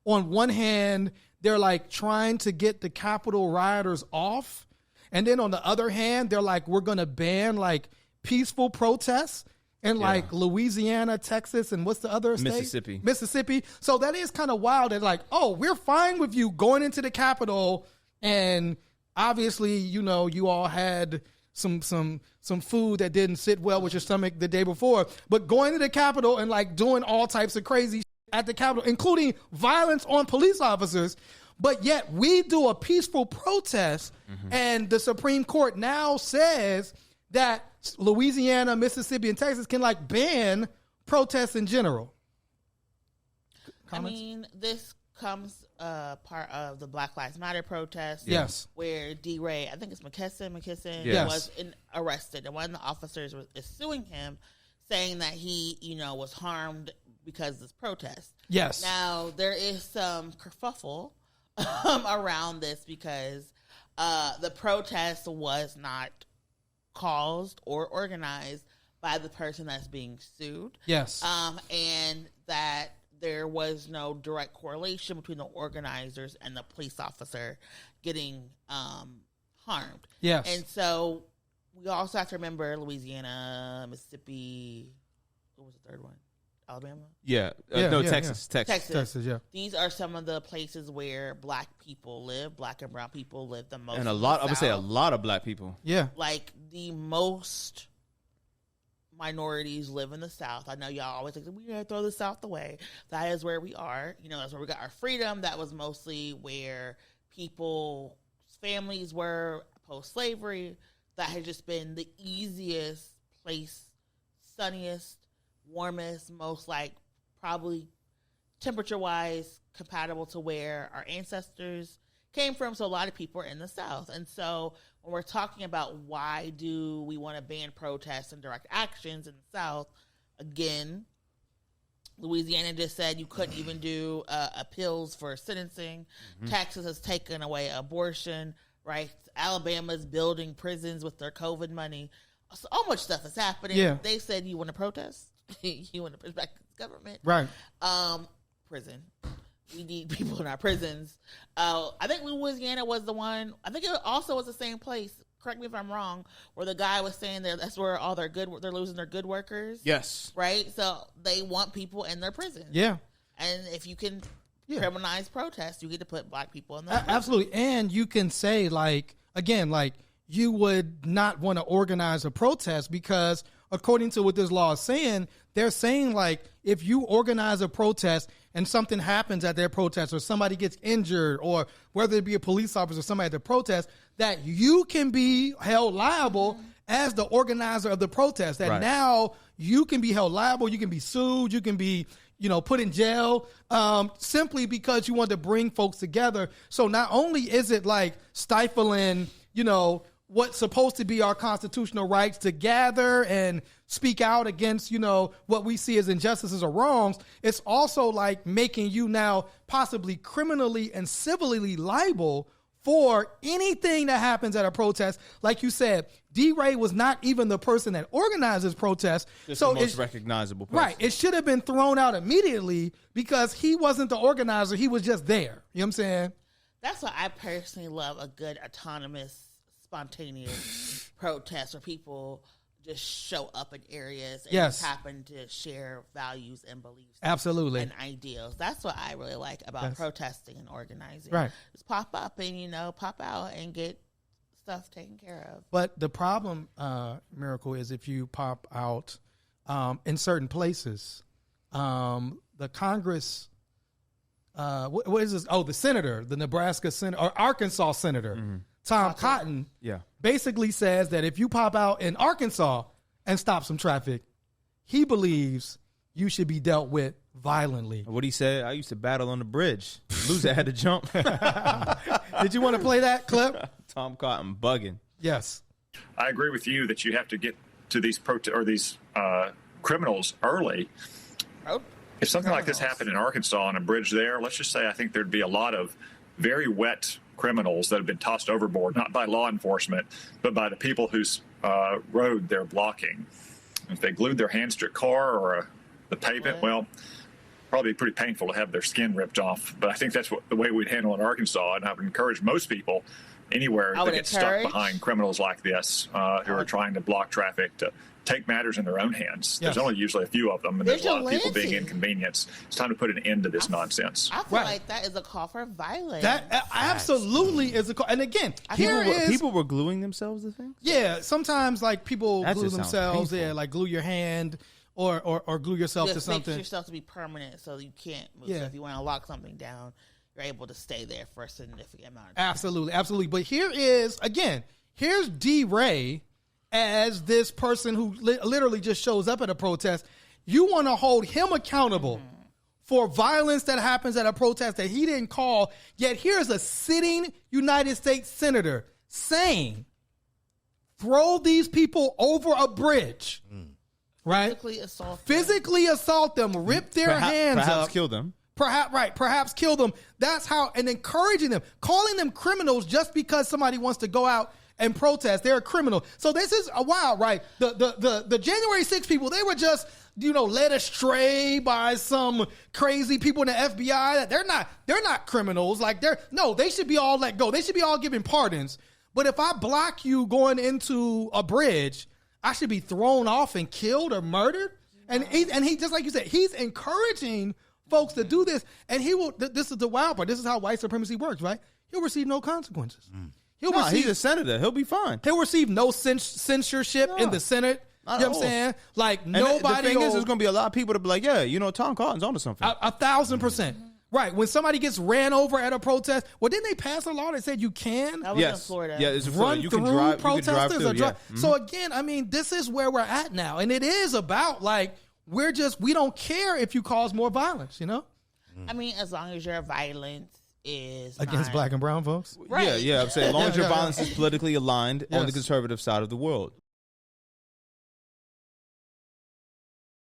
on one hand, they're like trying to get the Capitol rioters off. And then on the other hand, they're like, we're going to ban like peaceful protests in like Louisiana, Texas, and what's the other state? Mississippi. So that is kind of wild. That like, oh, we're fine with you going into the Capitol, and obviously, you know, you all had some food that didn't sit well with your stomach the day before, but going to the Capitol and like doing all types of crazy shit at the Capitol, including violence on police officers. But yet we do a peaceful protest, and the Supreme Court now says that Louisiana, Mississippi, and Texas can like ban protests in general. Comments? I mean, this comes part of the Black Lives Matter protest. Yes. Where D-Ray, I think it's McKesson was arrested, and one of the officers is suing him, saying that he, you know, was harmed because of this protest. Yes. Now, there is some kerfuffle around this because the protest was not caused or organized by the person that's being sued. Yes. And that there was no direct correlation between the organizers and the police officer getting harmed. Yes. And so we also have to remember Louisiana, Mississippi, what was the third one? Alabama? Texas. Texas, yeah. These are some of the places where black people live, black and brown people live the most. And a lot of black people. Yeah. Like the most minorities live in the South. I know y'all always think we gotta throw the South away. That is where we are. You know, that's where we got our freedom. That was mostly where people's families were post-slavery. That has just been the easiest place, sunniest, warmest, most like probably temperature-wise compatible to where our ancestors came from. So a lot of people are in the South. And so when we're talking about why do we want to ban protests and direct actions in the South, again, Louisiana just said you couldn't even do appeals for sentencing. Texas has taken away abortion, right? Alabama's building prisons with their COVID money. So much stuff is happening. Yeah. They said you want to protest. You want to push back the government. Right. Prison. We need people in our prisons. I think Louisiana was the one. I think it also was the same place. Correct me if I'm wrong. Where the guy was saying that's where all they're losing their good workers. Yes. Right. So they want people in their prisons. Yeah. And if you can criminalize protests, you get to put black people in there. Absolutely. And you can say like, again, like you would not want to organize a protest because according to what this law is saying, they're saying like if you organize a protest and something happens at their protest or somebody gets injured or whether it be a police officer or somebody at the protest, that you can be held liable as the organizer of the protest. That now you can be held liable, you can be sued, you can be, you know, put in jail simply because you want to bring folks together. So not only is it like stifling, you know, what's supposed to be our constitutional rights to gather and speak out against, you know, what we see as injustices or wrongs, it's also like making you now possibly criminally and civilly liable for anything that happens at a protest. Like you said, D-Ray was not even the person that organized this protest. Just so the most recognizable person. Right. It should have been thrown out immediately because he wasn't the organizer. He was just there. You know what I'm saying? That's why I personally love a good autonomous, spontaneous protest where people just show up in areas and just happen to share values and beliefs. Absolutely. And ideals. That's what I really like about protesting and organizing. Right. Just pop up and, you know, pop out and get stuff taken care of. But the problem, Miracle, is if you pop out in certain places, the Congress, what is this? Oh, the senator, the Nebraska senator, or Arkansas senator, Tom Cotton, basically says that if you pop out in Arkansas and stop some traffic, he believes you should be dealt with violently. What he said, I used to battle on the bridge. Loser had to jump. Did you want to play that clip? Tom Cotton bugging. Yes. I agree with you that you have to get to these criminals early. If something like this happened in Arkansas on a bridge there, let's just say I think there'd be a lot of very wet criminals that have been tossed overboard, not by law enforcement, but by the people whose road they're blocking. If they glued their hands to a car or the pavement, well, probably pretty painful to have their skin ripped off. But I think that's the way we'd handle it in Arkansas. And I would encourage most people anywhere that get stuck behind criminals like this who are trying to block traffic to take matters in their own hands. There's only usually a few of them, and there's a lot of people being inconvenienced. It's time to put an end to this nonsense. I feel like that is a call for violence. That absolutely is a call. And again, people were gluing themselves to things? Yeah, sometimes like people glue themselves. Yeah, like glue your hand or glue yourself to something. Make yourself to be permanent so you can't move. Yeah. So if you want to lock something down, you're able to stay there for a significant amount of time. Absolutely. But here's D. Ray as this person who literally just shows up at a protest. You want to hold him accountable for violence that happens at a protest that he didn't call, yet here's a sitting United States senator saying, throw these people over a bridge, right? Physically assault them, rip their hands up. Perhaps kill them. Perhaps kill them. That's how, and encouraging them, calling them criminals just because somebody wants to go out and protest. They're a criminal. So this is a wild, right? The January 6 people, they were just, led astray by some crazy people in the FBI. They're not criminals. Like they should be all let go. They should be all given pardons. But if I block you going into a bridge, I should be thrown off and killed or murdered. And he just like you said, he's encouraging folks to do this. And he will. This is the wild part. This is how white supremacy works, right? He'll receive no consequences. He's a senator. He'll be fine. He'll receive no censorship in the Senate. You know what I'm saying? Like, and nobody. The thing is, there's going to be a lot of people to be like, Tom Cotton's onto something. 1,000%. Right. When somebody gets ran over at a protest, well, didn't they pass a law that said you can? That was in Florida. Yeah, it's in Florida. You can drive protesters. through, yeah. So again, I mean, this is where we're at now. And it is about, like, we don't care if you cause more violence, I mean, as long as your violence is against black and brown folks. Right. Yeah. I'm saying as long as your violence is politically aligned on the conservative side of the world.